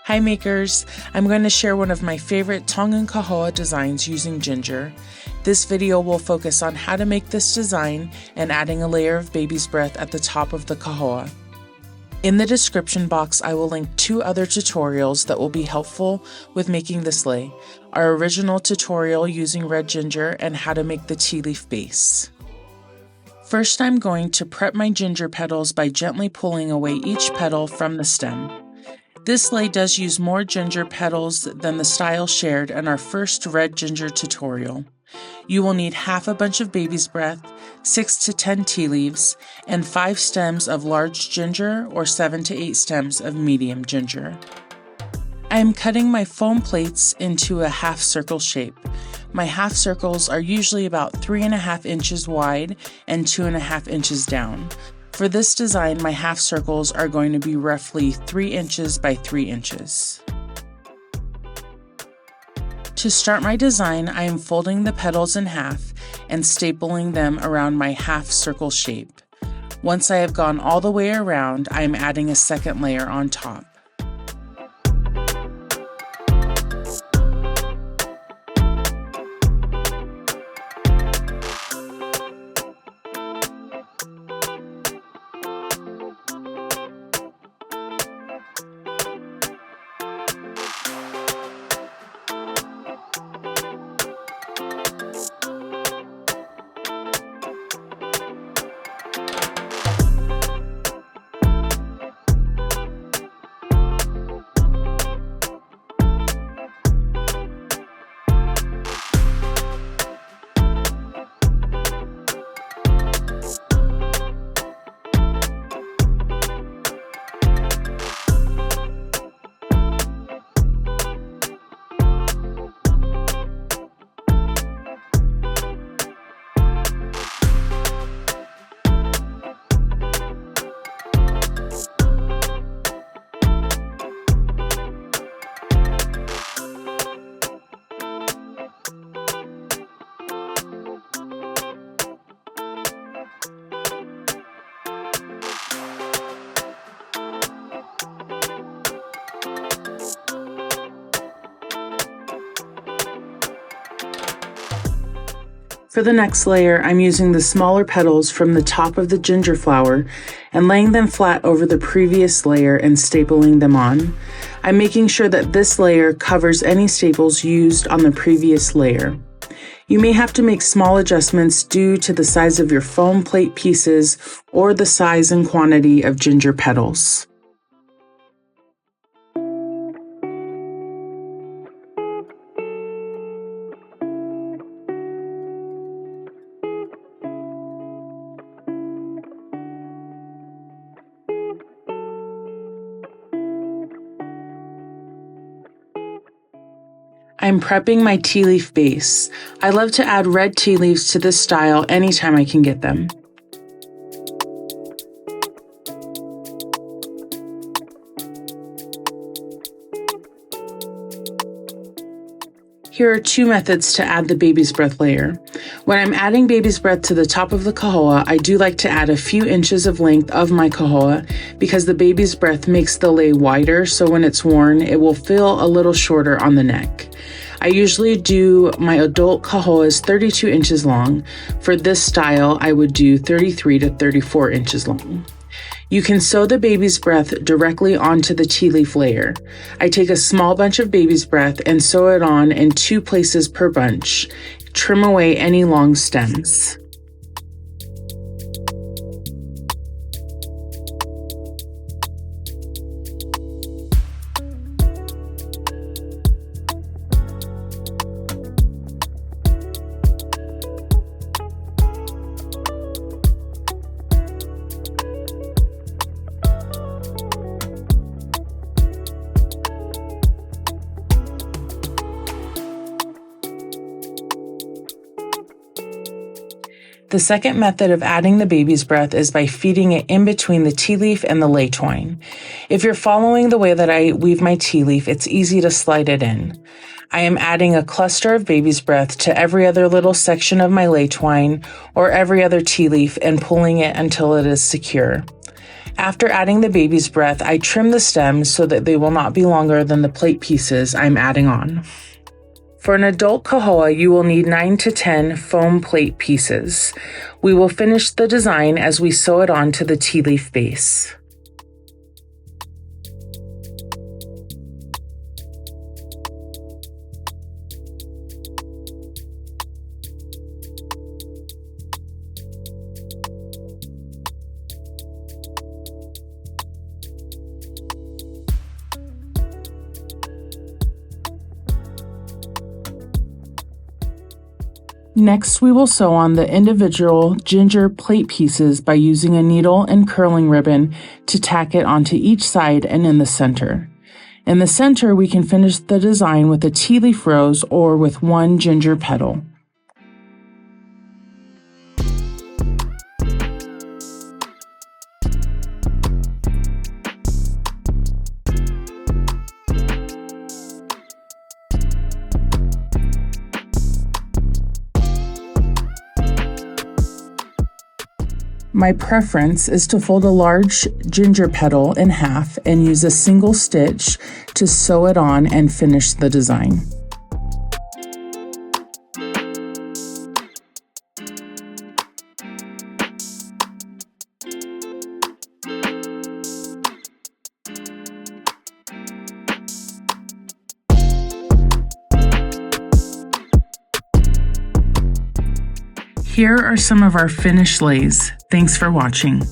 Hi makers! I'm going to share one of my favorite Tongan Kahoa designs using ginger. This video will focus on how to make this design and adding a layer of baby's breath at the top of the kahoa. In the description box, I will link 2 other tutorials that will be helpful with making this lei. Our original tutorial using red ginger and how to make the tea leaf base. First, I'm going to prep my ginger petals by gently pulling away each petal from the stem. This lei does use more ginger petals than the style shared in our first red ginger tutorial. You will need half a bunch of baby's breath, 6 to 10 tea leaves, and 5 stems of large ginger or 7 to 8 stems of medium ginger. I am cutting my foam plates into a half circle shape. My half circles are usually about 3.5 inches wide and 2.5 inches down. For this design, my half circles are going to be roughly 3 inches by 3 inches. To start my design, I am folding the petals in half and stapling them around my half circle shape. Once I have gone all the way around, I am adding a second layer on top. For the next layer, I'm using the smaller petals from the top of the ginger flower and laying them flat over the previous layer and stapling them on. I'm making sure that this layer covers any staples used on the previous layer. You may have to make small adjustments due to the size of your foam plate pieces or the size and quantity of ginger petals. I'm prepping my tea leaf base. I love to add red tea leaves to this style anytime I can get them. Here are 2 methods to add the baby's breath layer. When I'm adding baby's breath to the top of the kahoa, I do like to add a few inches of length of my kahoa because the baby's breath makes the lei wider, so when it's worn, it will feel a little shorter on the neck. I usually do my adult kahoas 32 inches long. For this style, I would do 33 to 34 inches long. You can sew the baby's breath directly onto the tea leaf layer. I take a small bunch of baby's breath and sew it on in 2 places per bunch. Trim away any long stems. The second method of adding the baby's breath is by feeding it in between the tea leaf and the lei twine. If you're following the way that I weave my tea leaf, it's easy to slide it in. I am adding a cluster of baby's breath to every other little section of my lei twine or every other tea leaf and pulling it until it is secure. After adding the baby's breath, I trim the stems so that they will not be longer than the plate pieces I'm adding on. For an adult kahoa, you will need 9 to 10 foam plate pieces. We will finish the design as we sew it onto the tea leaf base. Next, we will sew on the individual ginger plate pieces by using a needle and curling ribbon to tack it onto each side and in the center. In the center, we can finish the design with a tea leaf rose or with one ginger petal. My preference is to fold a large ginger petal in half and use a single stitch to sew it on and finish the design. Here are some of our finished leis. Thanks for watching.